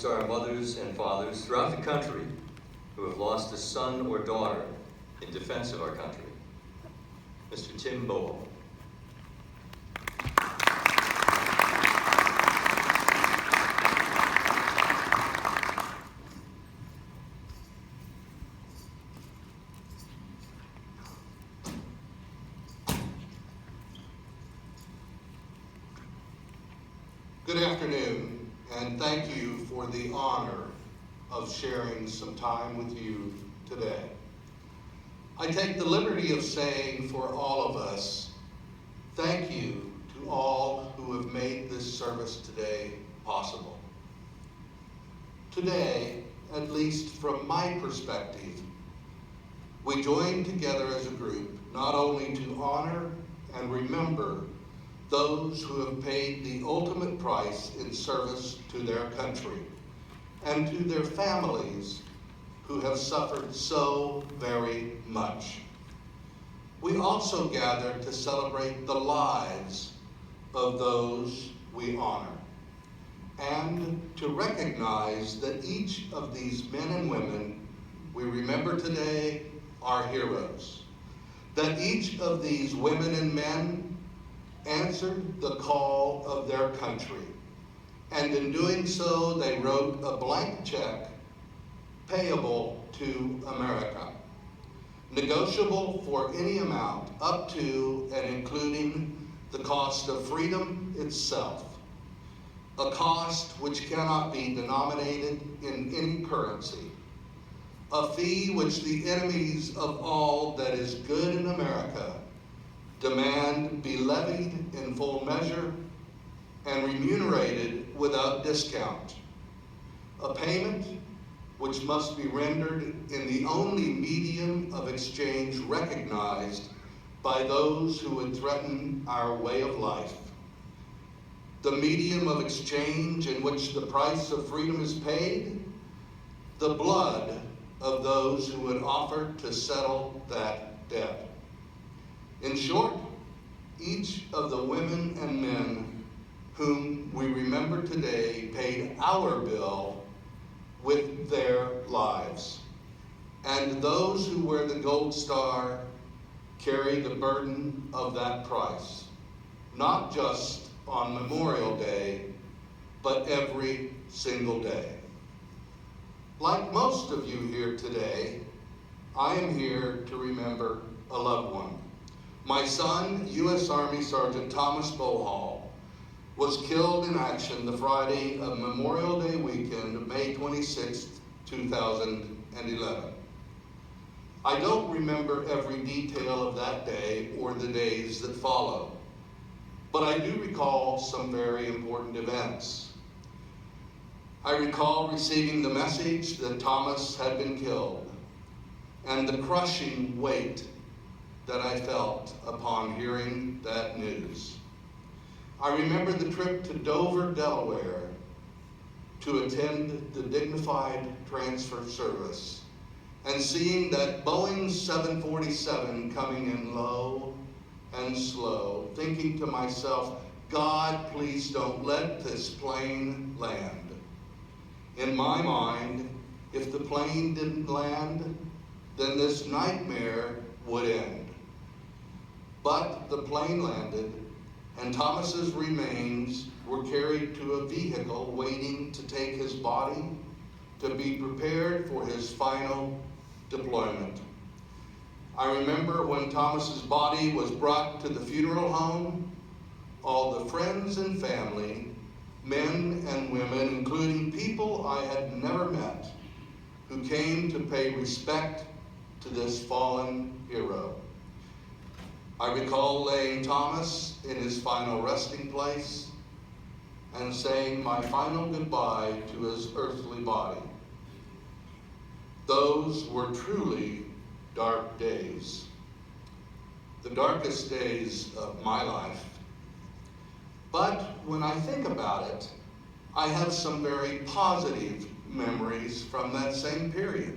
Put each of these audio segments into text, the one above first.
to our mothers and fathers throughout the country who have lost a son or daughter in defense of our country. Mr. Tim Bohall. Good afternoon, and thank you for the honor of sharing some time with you today. I take the liberty of saying for all of us, thank you to all who have made this service today possible. Today, at least from my perspective, we join together as a group not only to honor and remember those who have paid the ultimate price in service to their country, and to their families who have suffered so very much. We also gather to celebrate the lives of those we honor, and to recognize that each of these men and women we remember today are heroes, that each of these women and men answered the call of their country, and in doing so they wrote a blank check payable to America, negotiable for any amount up to and including the cost of freedom itself, a cost which cannot be denominated in any currency, a fee which the enemies of all that is good in America demand be levied in full measure and remunerated without discount. A payment which must be rendered in the only medium of exchange recognized by those who would threaten our way of life. The medium of exchange in which the price of freedom is paid, the blood of those who would offer to settle that debt. In short, each of the women and men whom we remember today paid our bill with their lives. And those who wear the gold star carry the burden of that price, not just on Memorial Day, but every single day. Like most of you here today, I am here to remember a loved one. My son, U.S. Army Sergeant Thomas Bohall, was killed in action the Friday of Memorial Day weekend, May 26, 2011. I don't remember every detail of that day or the days that followed, but I do recall some very important events. I recall receiving the message that Thomas had been killed, and the crushing weight that I felt upon hearing that news. I remember the trip to Dover, Delaware, to attend the dignified transfer service, and seeing that Boeing 747 coming in low and slow, thinking to myself, God, please don't let this plane land. In my mind, if the plane didn't land, then this nightmare would end. But the plane landed, and Thomas's remains were carried to a vehicle waiting to take his body to be prepared for his final deployment. I remember when Thomas's body was brought to the funeral home, all the friends and family, men and women, including people I had never met, who came to pay respect to this fallen hero. I recall laying Thomas in his final resting place and saying my final goodbye to his earthly body. Those were truly dark days, the darkest days of my life. But when I think about it, I have some very positive memories from that same period.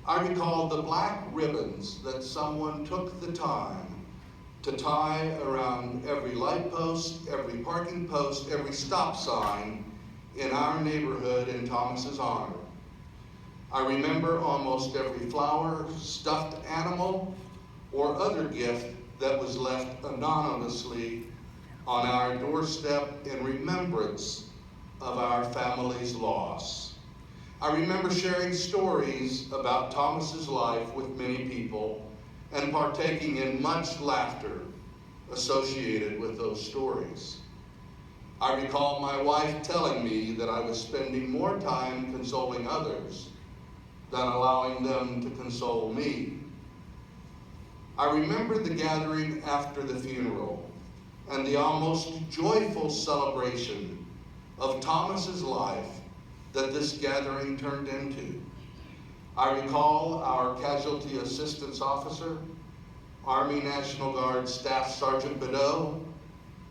I recall the black ribbons that someone took the time to tie around every light post, every parking post, every stop sign in our neighborhood in Thomas's honor. I remember almost every flower, stuffed animal, or other gift that was left anonymously on our doorstep in remembrance of our family's loss. I remember sharing stories about Thomas's life with many people and partaking in much laughter associated with those stories. I recall my wife telling me that I was spending more time consoling others than allowing them to console me. I remember the gathering after the funeral and the almost joyful celebration of Thomas's life that this gathering turned into. I recall our casualty assistance officer, Army National Guard Staff Sergeant Bedeau,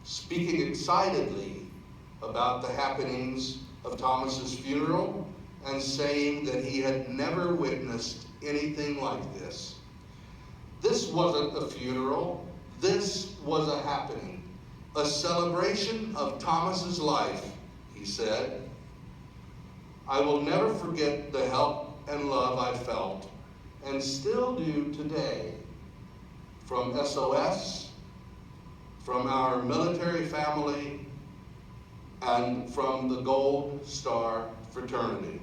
speaking excitedly about the happenings of Thomas's funeral and saying that he had never witnessed anything like this. This wasn't a funeral, this was a happening, a celebration of Thomas's life, he said. I will never forget the help and love I felt, and still do today, from SOS, from our military family, and from the Gold Star fraternity.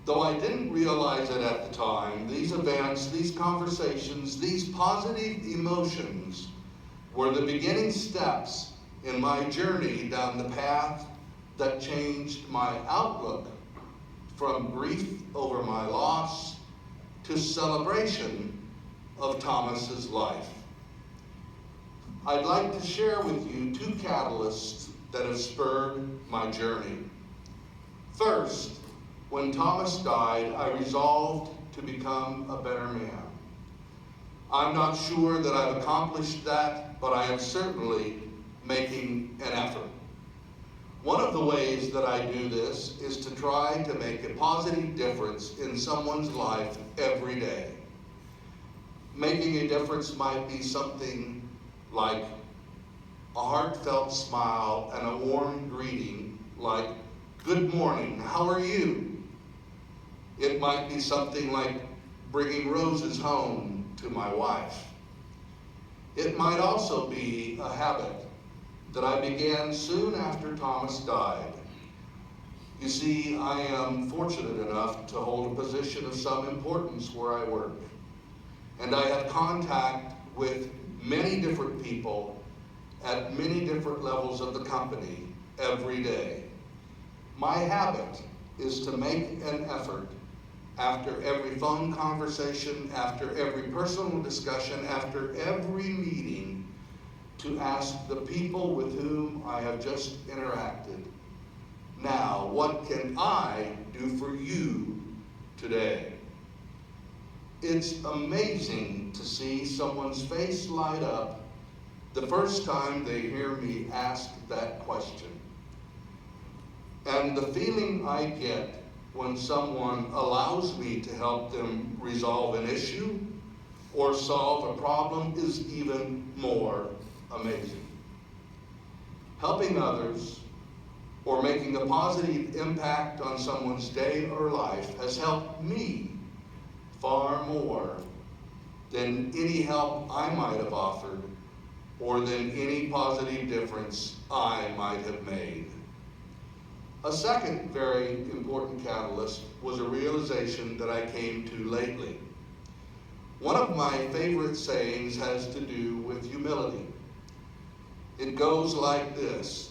Though I didn't realize it at the time, these events, these conversations, these positive emotions were the beginning steps in my journey down the path that changed my outlook from grief over my loss to celebration of Thomas's life. I'd like to share with you two catalysts that have spurred my journey. First, when Thomas died, I resolved to become a better man. I'm not sure that I've accomplished that, but I am certainly making an effort. One of the ways that I do this is to try to make a positive difference in someone's life every day. Making a difference might be something like a heartfelt smile and a warm greeting like, "Good morning, how are you?" It might be something like bringing roses home to my wife. It might also be a habit that I began soon after Thomas died. You see, I am fortunate enough to hold a position of some importance where I work, and I have contact with many different people at many different levels of the company every day. My habit is to make an effort after every phone conversation, after every personal discussion, after every meeting, to ask the people with whom I have just interacted, now, what can I do for you today? It's amazing to see someone's face light up the first time they hear me ask that question. And the feeling I get when someone allows me to help them resolve an issue or solve a problem is even more amazing. Helping others or making a positive impact on someone's day or life has helped me far more than any help I might have offered or than any positive difference I might have made. A second very important catalyst was a realization that I came to lately. One of my favorite sayings has to do with humility. It goes like this: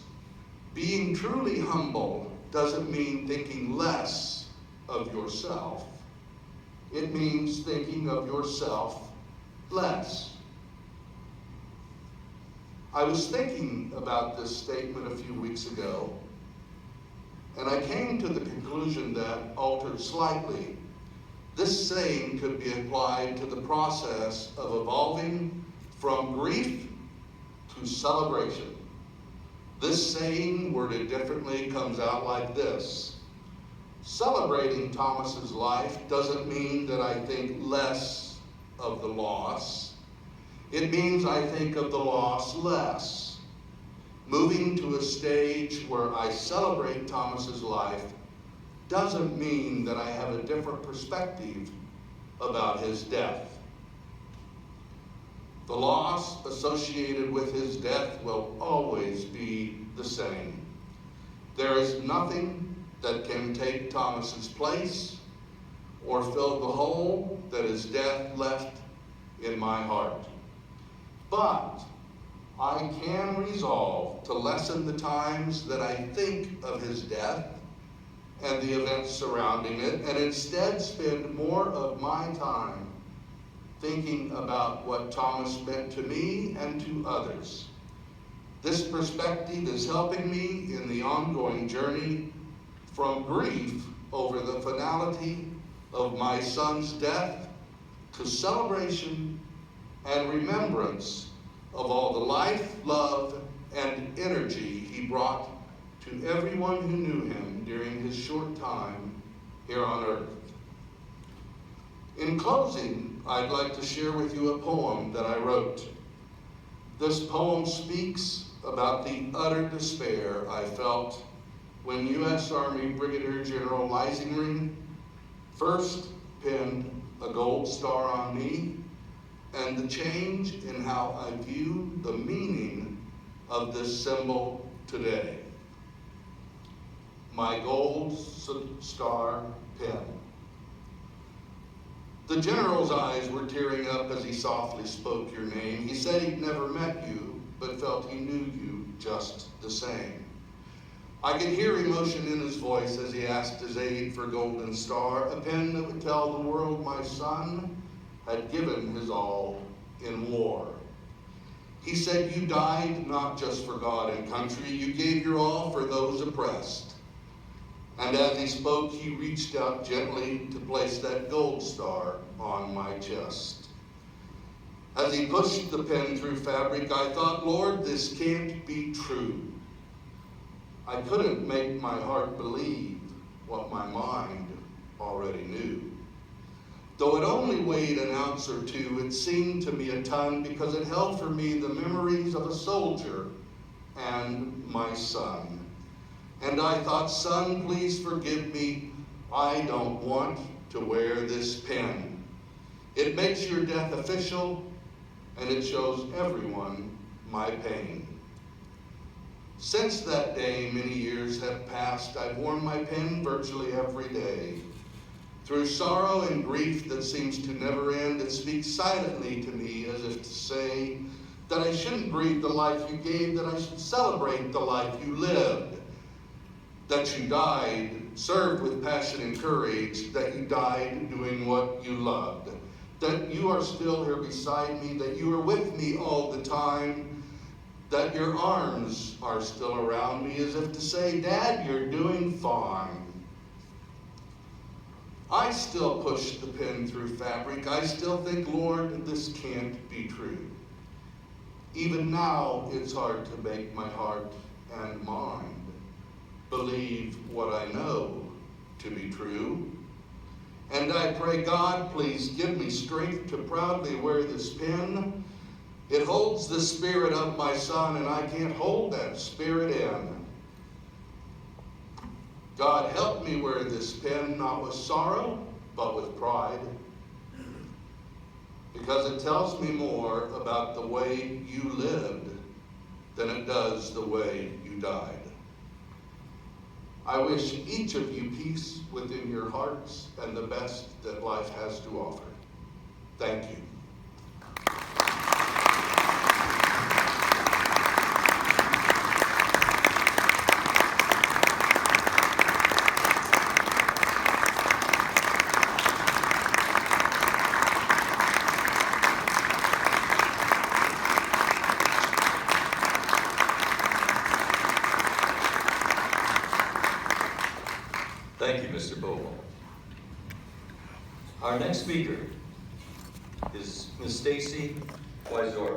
being truly humble doesn't mean thinking less of yourself. It means thinking of yourself less. I was thinking about this statement a few weeks ago, and I came to the conclusion that, altered slightly, this saying could be applied to the process of evolving from grief to celebration. This saying, worded differently, comes out like this: celebrating Thomas's life doesn't mean that I think less of the loss. It means I think of the loss less. moving to a stage where I celebrate Thomas's life doesn't mean that I have a different perspective about his death. The loss associated with his death will always be the same. There is nothing that can take Thomas's place or fill the hole that his death left in my heart. But I can resolve to lessen the times that I think of his death and the events surrounding it, and instead spend more of my time thinking about what Thomas meant to me and to others. This perspective is helping me in the ongoing journey from grief over the finality of my son's death to celebration and remembrance of all the life, love, and energy he brought to everyone who knew him during his short time here on earth. In closing, I'd like to share with you a poem that I wrote. This poem speaks about the utter despair I felt when U.S. Army Brigadier General Leisingring first pinned a gold star on me, and the change in how I view the meaning of this symbol today. My gold star pin. The general's eyes were tearing up as he softly spoke your name. He said he'd never met you, but felt he knew you just the same. I could hear emotion in his voice as he asked his aide for Golden Star, a pen that would tell the world my son had given his all in war. He said, you died not just for God and country, you gave your all for those oppressed. And as he spoke, he reached out gently to place that gold star on my chest. As he pushed the pen through fabric, I thought, Lord, this can't be true. I couldn't make my heart believe what my mind already knew. Though it only weighed an ounce or two, it seemed to me a ton because it held for me the memories of a soldier and my son. And I thought, son, please forgive me. I don't want to wear this pin. It makes your death official, and it shows everyone my pain. Since that day, many years have passed. I've worn my pin virtually every day. Through sorrow and grief that seems to never end, it speaks silently to me as if to say that I shouldn't grieve the life you gave, that I should celebrate the life you lived, that you died, served with passion and courage, that you died doing what you loved, that you are still here beside me, that you are with me all the time, that your arms are still around me as if to say, Dad, you're doing fine. I still push the pen through fabric. I still think, Lord, this can't be true. Even now, it's hard to make my heart and mind believe what I know to be true. And I pray, God, please give me strength to proudly wear this pin. It holds the spirit of my son, and I can't hold that spirit in. God, help me wear this pin, not with sorrow, but with pride. Because it tells me more about the way you lived than it does the way you died. I wish each of you peace within your hearts and the best that life has to offer. Thank you. Thank you, Mr. Bohall. Our next speaker is Ms. Stacy Wizora.